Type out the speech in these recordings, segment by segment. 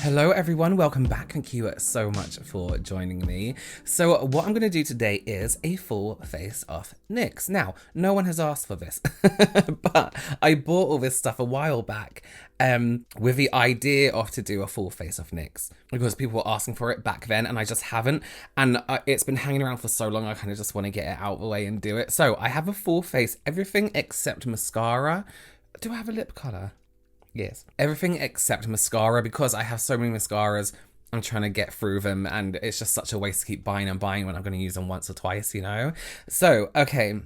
Hello everyone, welcome back. Thank you so much for joining me. So what I'm going to do today is a full face of NYX. Now, no one has asked for this, but I bought all this stuff a while back with the idea of to do a full face of NYX because people were asking for it back then and I just haven't. And it's been hanging around for so long, I kind of just want to get it out of the way and do it. So I have a full face, everything except mascara. Do I have a lip color? Yes. Everything except mascara, because I have so many mascaras, I'm trying to get through them and it's just such a waste to keep buying and buying when I'm going to use them once or twice, you know? So, okay.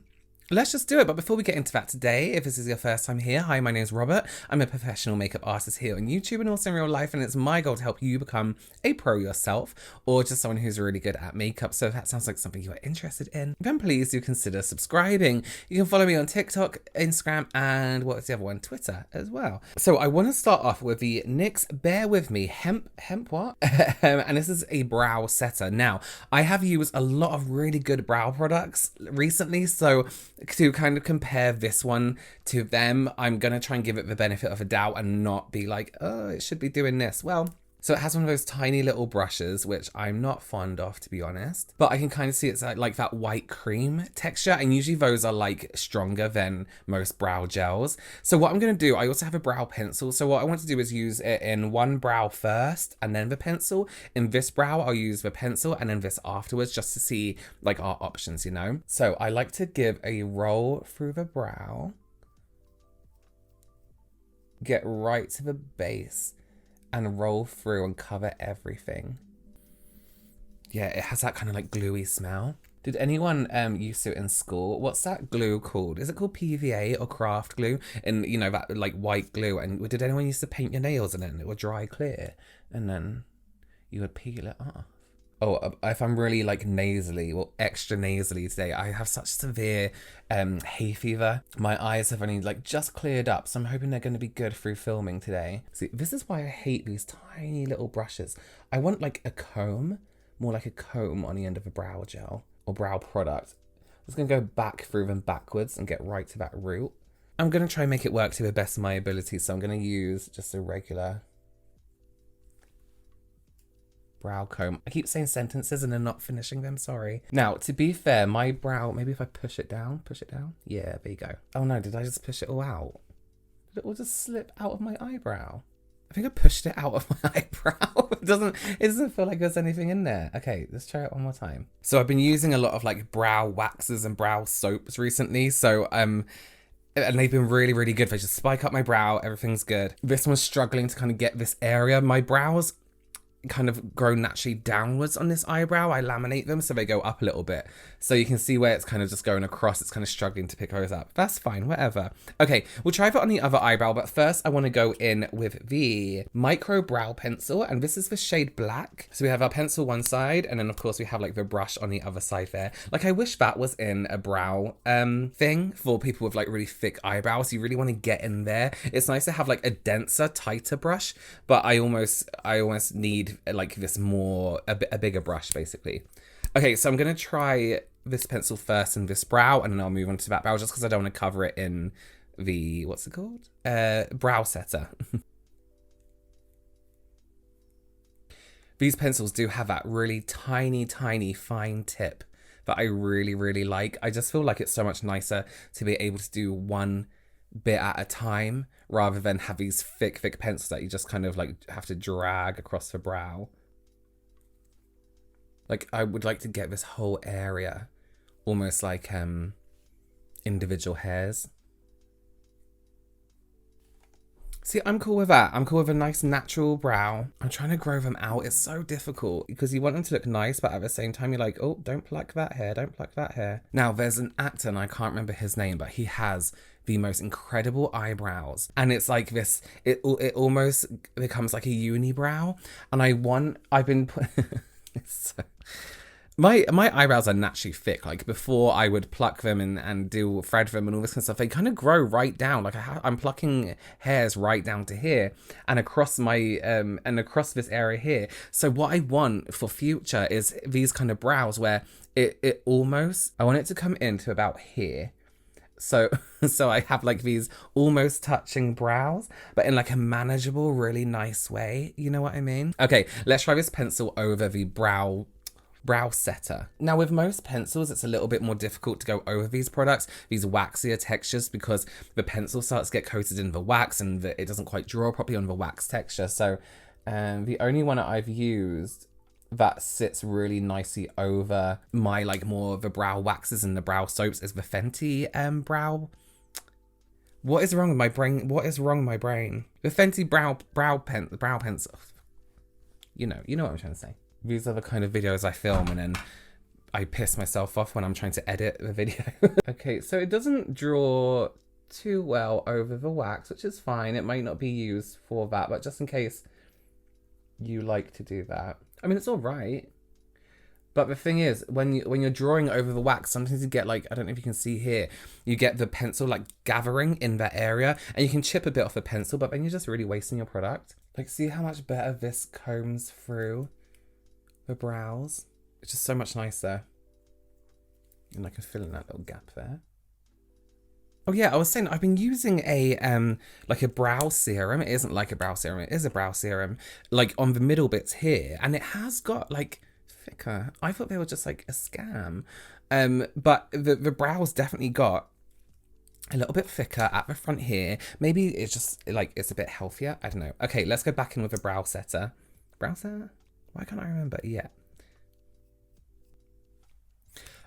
Let's just do it. But before we get into that today, if this is your first time here, hi, my name is Robert. I'm a professional makeup artist here on YouTube and also in real life, and it's my goal to help you become a pro yourself or just someone who's really good at makeup. So if that sounds like something you are interested in, then please do consider subscribing. You can follow me on TikTok, Instagram, and what's the other one? Twitter as well. So I want to start off with the NYX Bear With Me Hemp what? And this is a brow setter. Now, I have used a lot of really good brow products recently, so to kind of compare this one to them, I'm going to try and give it the benefit of a doubt and not be like, oh, it should be doing this. Well, so it has one of those tiny little brushes, which I'm not fond of, to be honest. But I can kind of see it's like that white cream texture. And usually those are like stronger than most brow gels. So what I'm going to do, I also have a brow pencil. So what I want to do is use it in one brow first and then the pencil. In this brow, I'll use the pencil and then this afterwards just to see like our options, you know. So I like to give a roll through the brow. Get right to the base. And roll through and cover everything. Yeah, it has that kind of like gluey smell. Did anyone use it in school? What's that glue called? Is it called PVA or craft glue? And you know, that like white glue. And did anyone used to paint your nails in it and it would dry clear? And then you would peel it off. Oh, if I'm really like nasally or extra nasally today, I have such severe hay fever. My eyes have only like just cleared up, so I'm hoping they're going to be good through filming today. See, this is why I hate these tiny little brushes. I want like a comb, more like a comb on the end of a brow gel or brow product. I'm just going to go back through them backwards and get right to that root. I'm going to try and make it work to the best of my ability, so I'm going to use just a regular brow comb. I keep saying sentences and then not finishing them, sorry. Now, to be fair, my brow, maybe if I push it down. Yeah, there you go. Oh no, did I just push it all out? Did it all just slip out of my eyebrow? I think I pushed it out of my eyebrow. It doesn't feel like there's anything in there. Okay, let's try it one more time. So I've been using a lot of like brow waxes and brow soaps recently, so and they've been really, really good. They just spike up my brow, everything's good. This one's struggling to kind of get this area. My brows kind of grow naturally downwards on this eyebrow. I laminate them so they go up a little bit. So you can see where it's kind of just going across. It's kind of struggling to pick those up. That's fine, whatever. Okay, we'll try that on the other eyebrow, but first I want to go in with the Mirco Brow Pencil, and this is the shade Black. So we have our pencil one side, and then of course we have like the brush on the other side there. Like I wish that was in a brow thing for people with like really thick eyebrows. You really want to get in there. It's nice to have like a denser, tighter brush, but I almost need like this a bigger brush basically. Okay, so I'm gonna try this pencil first in this brow and then I'll move on to that brow just because I don't want to cover it in the, what's it called? Brow setter. These pencils do have that really tiny fine tip that I really, really like. I just feel like it's so much nicer to be able to do one bit at a time rather than have these thick pencils that you just kind of like have to drag across the brow. Like I would like to get this whole area almost like individual hairs. See, I'm cool with that. I'm cool with a nice natural brow. I'm trying to grow them out. It's so difficult because you want them to look nice, but at the same time, you're like, oh, don't pluck that hair. Don't pluck that hair. Now, there's an actor, and I can't remember his name, but he has the most incredible eyebrows. And it's like this, it almost becomes like a unibrow. And I've been it's so... My eyebrows are naturally thick. Like before I would pluck them and do thread them and all this kind of stuff, they kind of grow right down. Like I'm plucking hairs right down to here and across my and across this area here. So what I want for future is these kind of brows where it almost, I want it to come into about here. So, so I have like these almost touching brows, but in like a manageable, really nice way. You know what I mean? Okay, let's try this pencil over the brow setter. Now with most pencils, it's a little bit more difficult to go over these products, these waxier textures, because the pencil starts to get coated in the wax and it doesn't quite draw properly on the wax texture. So the only one that I've used that sits really nicely over my like more of the brow waxes and the brow soaps is the Fenty brow. What is wrong with my brain? What is wrong with my brain? The Fenty brow pencil. You know what I'm trying to say. These are the kind of videos I film and then I piss myself off when I'm trying to edit the video. Okay, so it doesn't draw too well over the wax, which is fine. It might not be used for that, but just in case you like to do that. I mean, it's all right. But the thing is, when you're drawing over the wax, sometimes you get like, I don't know if you can see here, you get the pencil like gathering in that area and you can chip a bit off the pencil, but then you're just really wasting your product. Like, see how much better this combs through the brows? It's just so much nicer. And I can fill in that little gap there. Oh yeah, I was saying I've been using a like a brow serum. It isn't like a brow serum, it is a brow serum, like on the middle bits here, and it has got like thicker. I thought they were just like a scam. But the brows definitely got a little bit thicker at the front here. Maybe it's just like it's a bit healthier. I don't know. Okay, let's go back in with a brow setter. Brow setter? Why can't I remember? Yeah.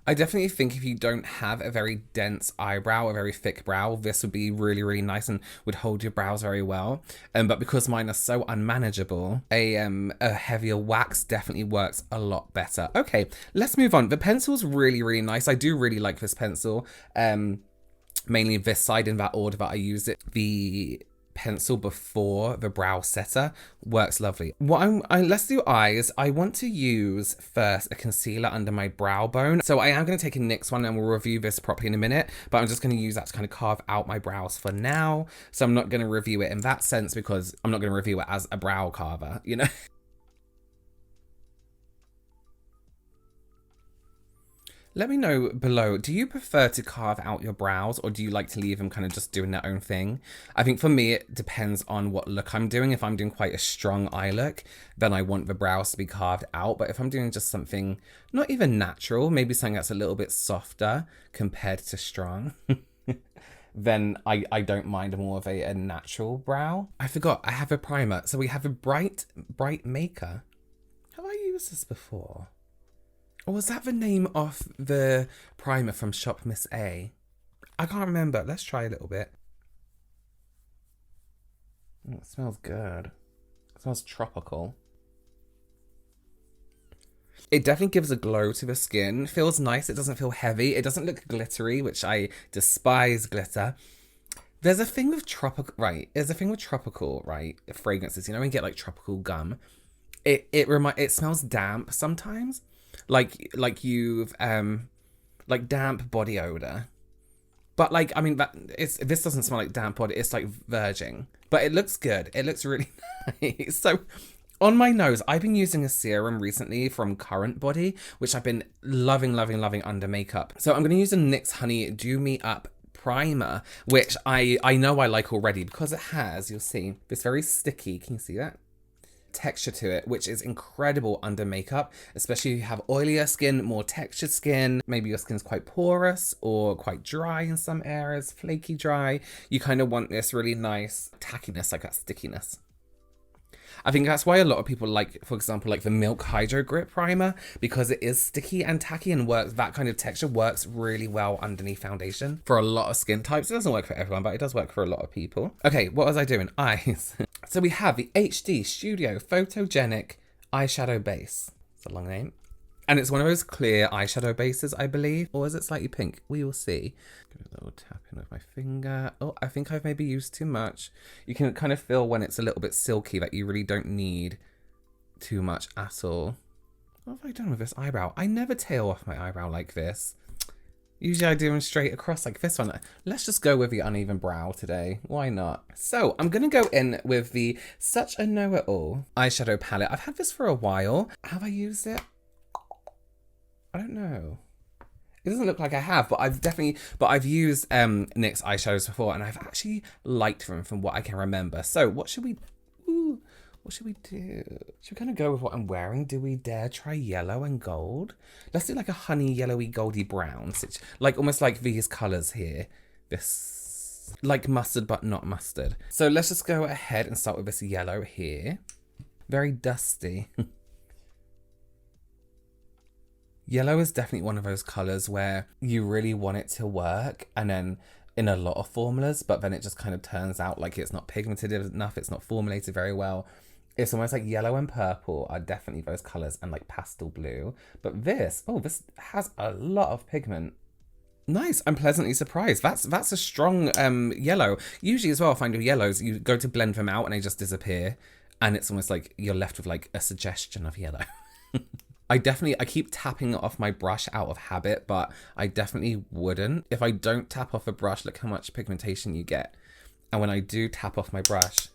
I definitely think if you don't have a very dense eyebrow, a very thick brow, this would be really, really nice and would hold your brows very well. But because mine are so unmanageable, a heavier wax definitely works a lot better. Okay, let's move on. The pencil's really, really nice. I do really like this pencil. Mainly this side in that order that I use it. The pencil before the brow setter works lovely. Let's do eyes. I want to use first a concealer under my brow bone. So I am going to take a NYX one and we'll review this properly in a minute, but I'm just going to use that to kind of carve out my brows for now. So I'm not going to review it in that sense because I'm not going to review it as a brow carver, you know? Let me know below, do you prefer to carve out your brows or do you like to leave them kind of just doing their own thing? I think for me, it depends on what look I'm doing. If I'm doing quite a strong eye look, then I want the brows to be carved out. But if I'm doing just something not even natural, maybe something that's a little bit softer compared to strong, then I don't mind more of a natural brow. I forgot, I have a primer. So we have a Bright Maker. Have I used this before? Or was that the name of the primer from Shop Miss A? I can't remember. Let's try a little bit. Oh, it smells good. It smells tropical. It definitely gives a glow to the skin. Feels nice. It doesn't feel heavy. It doesn't look glittery, which I despise glitter. There's a thing with tropical, right? There's a thing with tropical, right? Fragrances. You know when you get like tropical gum? It smells damp sometimes. Like you've like damp body odor, but like I mean this doesn't smell like damp body, it's like virgin, but it looks good. It looks really nice. So on my nose, I've been using a serum recently from Current Body, which I've been loving under makeup. So I'm going to use a NYX Honey Do Me Up primer, which I know I like already because it has, you'll see, this very sticky, can you see that? Texture to it, which is incredible under makeup, especially if you have oilier skin, more textured skin, maybe your skin's quite porous or quite dry in some areas, flaky dry. You kind of want this really nice tackiness, like that stickiness. I think that's why a lot of people like, for example, like the Milk Hydro Grip Primer, because it is sticky and tacky and works, that kind of texture works really well underneath foundation for a lot of skin types. It doesn't work for everyone, but it does work for a lot of people. Okay, what was I doing? Eyes. So we have the HD Studio Photogenic Eyeshadow Base. It's a long name. And it's one of those clear eyeshadow bases, I believe. Or is it slightly pink? We will see. Give it a little tap in with my finger. Oh, I think I've maybe used too much. You can kind of feel when it's a little bit silky that you really don't need too much at all. What have I done with this eyebrow? I never tail off my eyebrow like this. Usually I do them straight across like this one. Let's just go with the uneven brow today. Why not? So I'm going to go in with the Such a Know-It-All eyeshadow palette. I've had this for a while. Have I used it? I don't know. It doesn't look like I have, but I've used NYX eyeshadows before, and I've actually liked them from what I can remember. So what should we do? Should we kind of go with what I'm wearing? Do we dare try yellow and gold? Let's do like a honey yellowy goldy brown, like almost like these colors here. This like mustard but not mustard. So let's just go ahead and start with this yellow here. Very dusty. Yellow is definitely one of those colors where you really want it to work, and then in a lot of formulas, but then it just kind of turns out like it's not pigmented enough, it's not formulated very well. It's almost like yellow and purple are definitely those colors, and like pastel blue. But this has a lot of pigment. Nice, I'm pleasantly surprised. That's a strong yellow. Usually as well, I find with yellows, you go to blend them out and they just disappear. And it's almost like you're left with like a suggestion of yellow. I keep tapping it off my brush out of habit, but I definitely wouldn't. If I don't tap off a brush, look how much pigmentation you get. And when I do tap off my brush,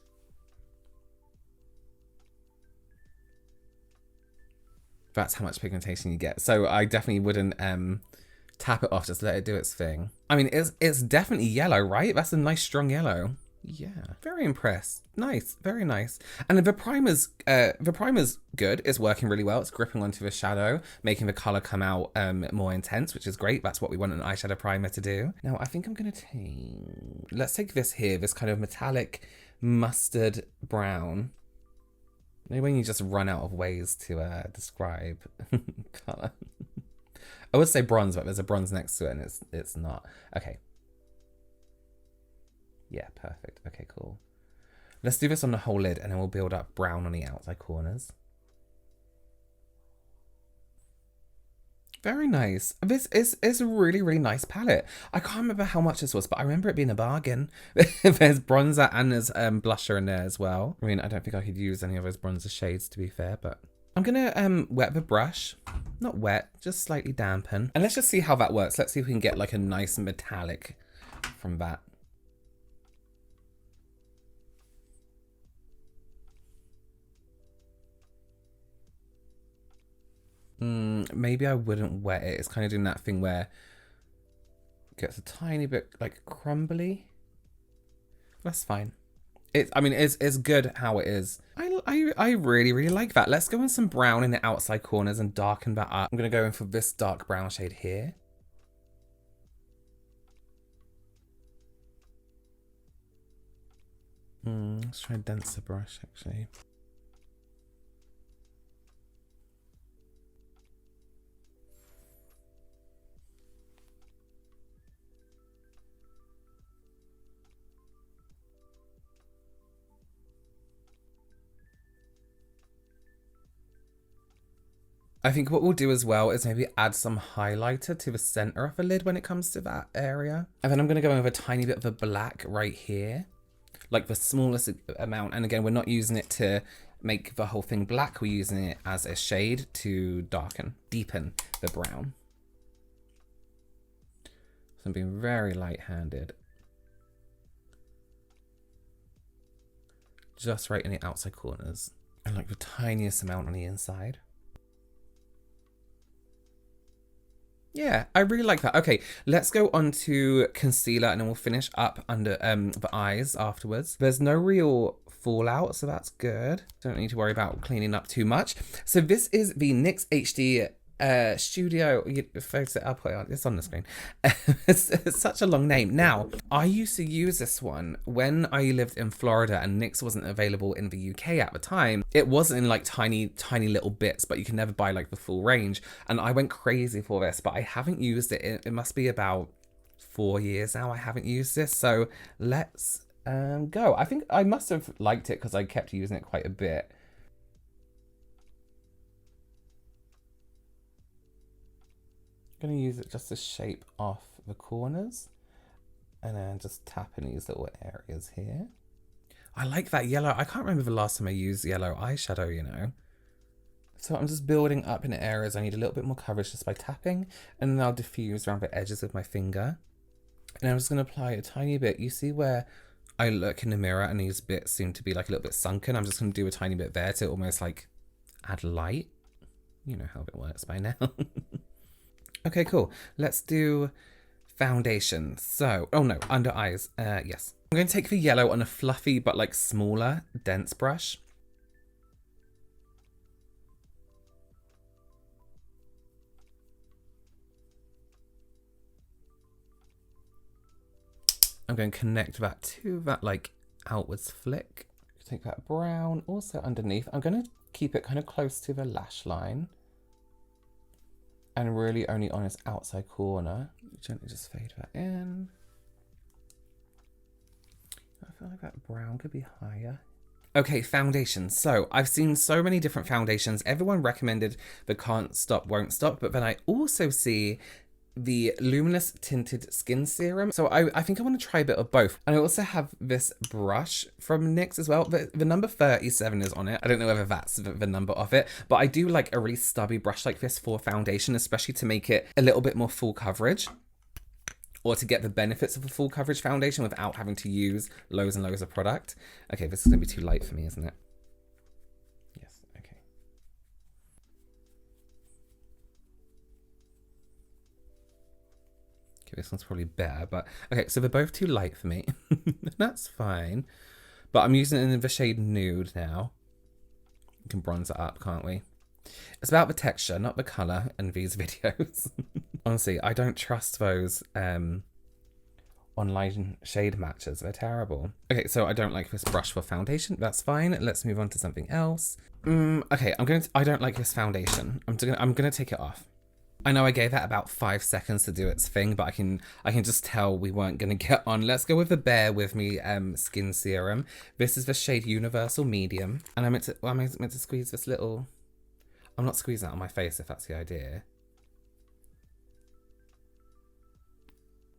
that's how much pigmentation you get. So I definitely wouldn't tap it off, just let it do its thing. I mean, it's definitely yellow, right? That's a nice strong yellow. Yeah, very impressed. Nice, very nice. And the primer's good. It's working really well. It's gripping onto the shadow, making the color come out more intense, which is great. That's what we want an eyeshadow primer to do. Now, I think I'm gonna let's take this here, this kind of metallic mustard brown. Maybe when you just run out of ways to describe color. I would say bronze, but there's a bronze next to it, and it's not. Okay. Yeah, perfect. Okay, cool. Let's do this on the whole lid, and then we'll build up brown on the outside corners. Very nice. This is a really, really nice palette. I can't remember how much this was, but I remember it being a bargain. There's bronzer and there's blusher in there as well. I mean, I don't think I could use any of those bronzer shades, to be fair, but I'm gonna wet the brush. Not wet, just slightly dampen. And let's just see how that works. Let's see if we can get like a nice metallic from that. Maybe I wouldn't wet it. It's kind of doing that thing where it gets a tiny bit like crumbly. That's fine. It's good how it is. I really, really like that. Let's go in some brown in the outside corners and darken that up. I'm gonna go in for this dark brown shade here. Let's try a denser brush actually. I think what we'll do as well is maybe add some highlighter to the center of the lid when it comes to that area. And then I'm going to go in with a tiny bit of a black right here, like the smallest amount. And again, we're not using it to make the whole thing black. We're using it as a shade to deepen the brown. So I'm being very light-handed. Just right in the outside corners. And like the tiniest amount on the inside. Yeah, I really like that. Okay, let's go on to concealer and then we'll finish up under the eyes afterwards. There's no real fallout, so that's good. Don't need to worry about cleaning up too much. So this is the NYX HD Studio photo. I'll put it on, it's on the screen. It's such a long name. Now, I used to use this one when I lived in Florida and NYX wasn't available in the UK at the time. It wasn't in like tiny little bits, but you can never buy like the full range. And I went crazy for this, but I haven't used it. It must be about 4 years now I haven't used this. So let's go. I think I must have liked it because I kept using it quite a bit. Going to use it just to shape off the corners and then just tap in these little areas here. I like that yellow. I can't remember the last time I used yellow eyeshadow, you know. So I'm just building up in areas I need a little bit more coverage just by tapping, and then I'll diffuse around the edges with my finger. And I'm just going to apply a tiny bit. You see where I look in the mirror and these bits seem to be like a little bit sunken? I'm just going to do a tiny bit there to almost like add light. You know how it works by now. Okay, cool. Let's do foundation. So, oh no, under eyes. Yes. I'm going to take the yellow on a fluffy but like smaller, dense brush. I'm going to connect that to that like outwards flick. Take that brown also underneath. I'm going to keep it kind of close to the lash line. And really only on its outside corner. Gently just fade that in. I feel like that brown could be higher. Okay, foundation. So I've seen so many different foundations. Everyone recommended the Can't Stop, Won't Stop. But then I also see the Luminous Tinted Skin Serum. So I think I want to try a bit of both. And I also have this brush from NYX as well. The number 37 is on it. I don't know whether that's the number of it, but I do like a really stubby brush like this for foundation, especially to make it a little bit more full coverage, or to get the benefits of a full coverage foundation without having to use loads and loads of product. Okay, this is gonna be too light for me, isn't it? Yes, okay. Okay, this one's probably better, but okay, so they're both too light for me. That's fine. But I'm using it in the shade Nude now. We can bronze it up, can't we? It's about the texture, not the colour in these videos. Honestly, I don't trust those online shade matches. They're terrible. Okay, so I don't like this brush for foundation. That's fine. Let's move on to something else. Okay, I don't like this foundation. I'm gonna take it off. I know I gave that about 5 seconds to do its thing, but I can just tell we weren't gonna get on. Let's go with the Bear With Me skin serum. This is the shade Universal Medium, and I meant to squeeze this little. I'm not squeezing that on my face if that's the idea.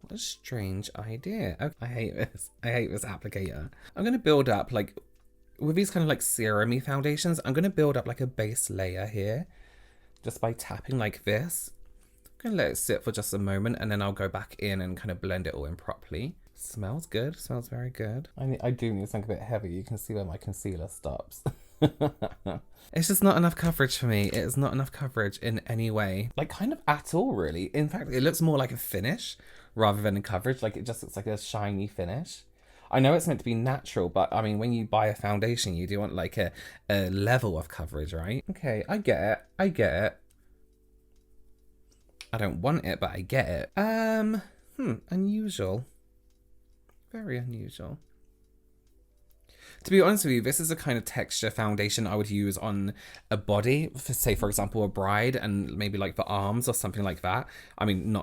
What a strange idea. Okay, I hate this. I hate this applicator. I'm gonna build up like with these kind of like serum-y foundations. I'm gonna build up like a base layer here. Just by tapping like this. I'm gonna let it sit for just a moment and then I'll go back in and kind of blend it all in properly. Smells good, smells very good. I do need something a bit heavy. You can see where my concealer stops. It's just not enough coverage for me. It is not enough coverage in any way. Like kind of at all really. In fact, it looks more like a finish rather than a coverage. Like it just looks like a shiny finish. I know it's meant to be natural, but I mean, when you buy a foundation, you do want like a level of coverage, right? Okay, I get it. I get it. I don't want it, but I get it. Unusual. Very unusual. To be honest with you, this is a kind of texture foundation I would use on a body, for, say, for example, a bride, and maybe like the arms or something like that. I mean,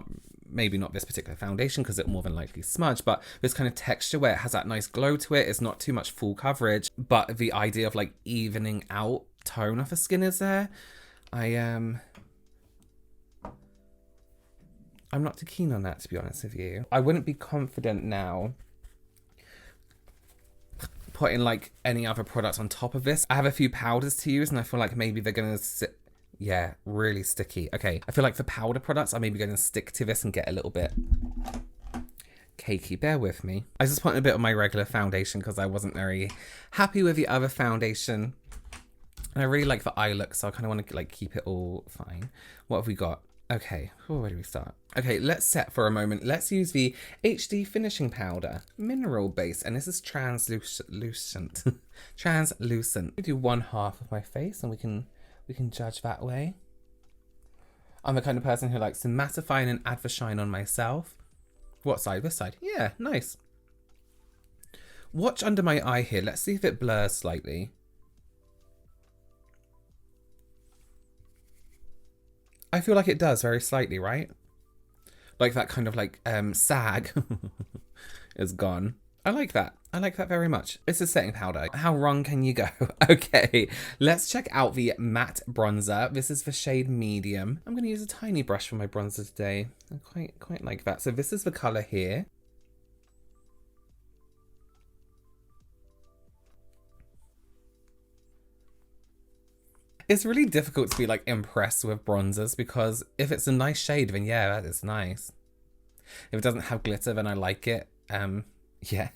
maybe not this particular foundation because it more than likely smudge, but this kind of texture where it has that nice glow to it. It's not too much full coverage, but the idea of like evening out tone of the skin is there. I'm not too keen on that, to be honest with you. I wouldn't be confident now putting like any other products on top of this. I have a few powders to use and I feel like maybe they're gonna sit, yeah, really sticky. Okay, I feel like for powder products, I'm maybe gonna stick to this and get a little bit cakey. Bear with me. I just put in a bit of my regular foundation because I wasn't very happy with the other foundation. And I really like the eye look, so I kind of want to like keep it all fine. What have we got? Okay, where do we start? Okay, let's set for a moment. Let's use the HD Finishing Powder, mineral base, and this is translucent. Translucent. We do 1/2 of my face, and we can judge that way. I'm the kind of person who likes to mattify and add the shine on myself. What side? This side? Yeah, nice. Watch under my eye here. Let's see if it blurs slightly. I feel like it does very slightly, right? Like that kind of like sag is gone. I like that. I like that very much. It's a setting powder. How wrong can you go? Okay, let's check out the matte bronzer. This is the shade Medium. I'm going to use a tiny brush for my bronzer today. I quite like that. So this is the color here. It's really difficult to be like impressed with bronzers because if it's a nice shade, then yeah, that is nice. If it doesn't have glitter, then I like it. Yeah.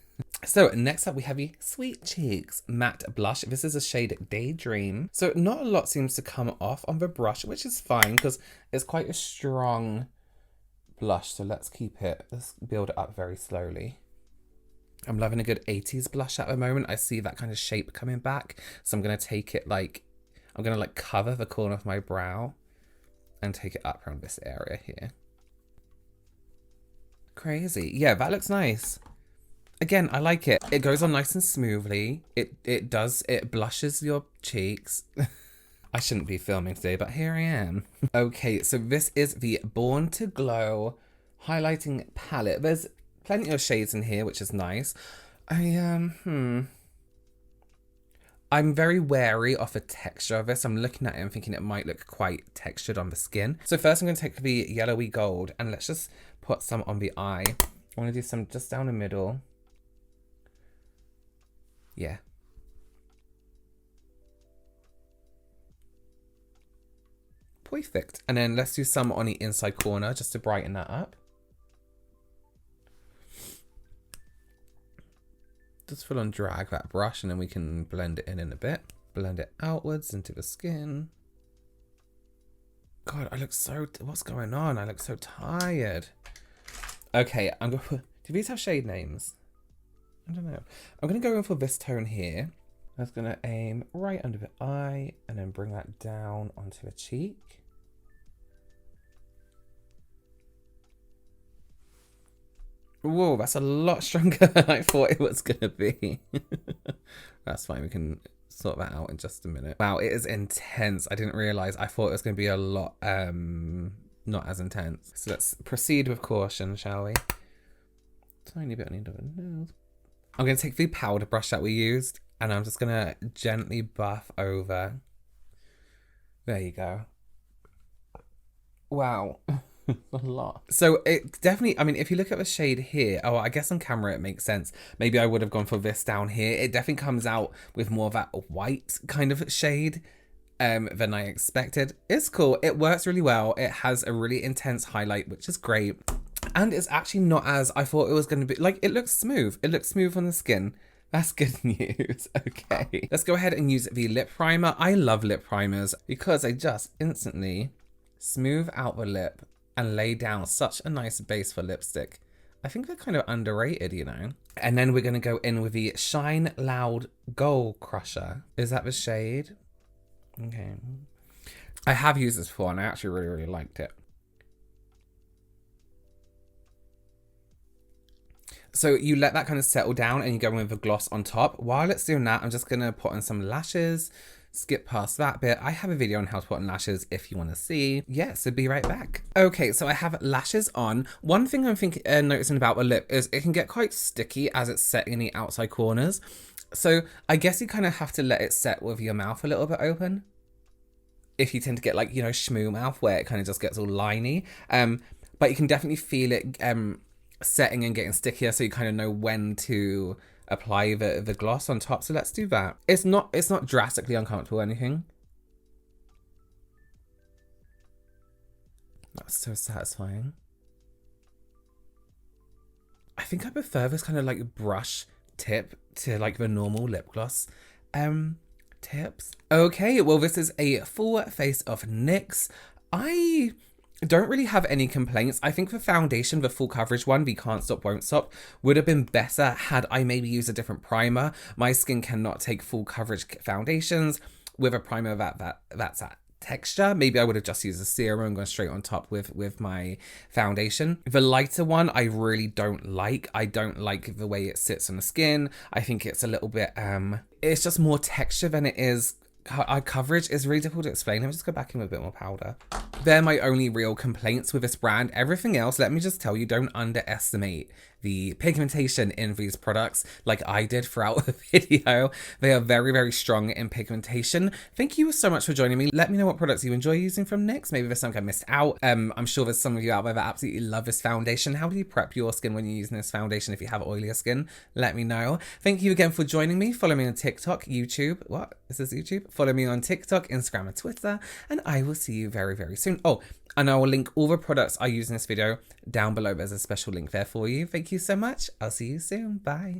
So next up we have the Sweet Cheeks Matte Blush. This is a shade Daydream. So not a lot seems to come off on the brush, which is fine because it's quite a strong blush. So let's build it up very slowly. I'm loving a good 80s blush at the moment. I see that kind of shape coming back. So I'm going to take it I'm going to cover the corner of my brow and take it up around this area here. Crazy. Yeah, that looks nice. Again, I like it. It goes on nice and smoothly. It blushes your cheeks. I shouldn't be filming today, but here I am. Okay, so this is the Born to Glow highlighting palette. There's plenty of shades in here, which is nice. I'm very wary of the texture of this. I'm looking at it and thinking it might look quite textured on the skin. So first I'm going to take the yellowy gold and let's just put some on the eye. I want to do some just down the middle. Yeah. Perfect. And then let's do some on the inside corner just to brighten that up. Just full on drag that brush and then we can blend it in a bit. Blend it outwards into the skin. God, I look so... What's going on? I look so tired. Okay, I'm going to... Do these have shade names? I don't know. I'm going to go in for this tone here. I was going to aim right under the eye and then bring that down onto the cheek. Whoa, that's a lot stronger than I thought it was going to be. That's fine. We can sort that out in just a minute. Wow, it is intense. I didn't realize. I thought it was going to be a lot, not as intense. So let's proceed with caution, shall we? Tiny bit on the end of the nose. I'm going to take the powder brush that we used and I'm just going to gently buff over. There you go. Wow. A lot. So it definitely, I mean, if you look at the shade here, oh, I guess on camera it makes sense. Maybe I would have gone for this down here. It definitely comes out with more of that white kind of shade than I expected. It's cool. It works really well. It has a really intense highlight, which is great. And it's actually not as I thought it was going to be. Like, it looks smooth. It looks smooth on the skin. That's good news. Okay. Let's go ahead and use the lip primer. I love lip primers because they just instantly smooth out the lip and lay down such a nice base for lipstick. I think they're kind of underrated, you know. And then we're going to go in with the Shine Loud Gold Crusher. Is that the shade? Okay. I have used this before and I actually really, really liked it. So you let that kind of settle down and you go in with a gloss on top. While it's doing that, I'm just going to put on some lashes. Skip past that bit. I have a video on how to put on lashes if you want to see. Yeah, so be right back. Okay, so I have lashes on. One thing I'm noticing about the lip is it can get quite sticky as it's set in the outside corners. So I guess you kind of have to let it set with your mouth a little bit open. If you tend to get like, you know, shmoo mouth where it kind of just gets all liney. But you can definitely feel it setting and getting stickier, so you kind of know when to apply the gloss on top. So let's do that. It's not drastically uncomfortable or anything. That's so satisfying. I think I prefer this kind of like brush tip to like the normal lip gloss tips. Okay, well this is a full face of NYX. I don't really have any complaints. I think the foundation, the full coverage one, the Can't Stop Won't Stop, would have been better had I maybe used a different primer. My skin cannot take full coverage foundations with a primer that's that texture. Maybe I would have just used a serum and gone straight on top with my foundation. The lighter one I really don't like. I don't like the way it sits on the skin. I think it's a little bit, it's just more texture than it is coverage. Is really difficult to explain. Let me just go back in with a bit more powder. They're my only real complaints with this brand. Everything else, let me just tell you, don't underestimate the pigmentation in these products like I did throughout the video. They are very, very strong in pigmentation. Thank you so much for joining me. Let me know what products you enjoy using from NYX. Maybe there's something I missed out. I'm sure there's some of you out there that absolutely love this foundation. How do you prep your skin when you're using this foundation if you have oilier skin? Let me know. Thank you again for joining me. Follow me on TikTok, YouTube. What? Is this YouTube? Follow me on TikTok, Instagram, and Twitter. And I will see you very, very soon. Oh, and I will link all the products I use in this video down below. There's a special link there for you. Thank you so much. I'll see you soon. Bye.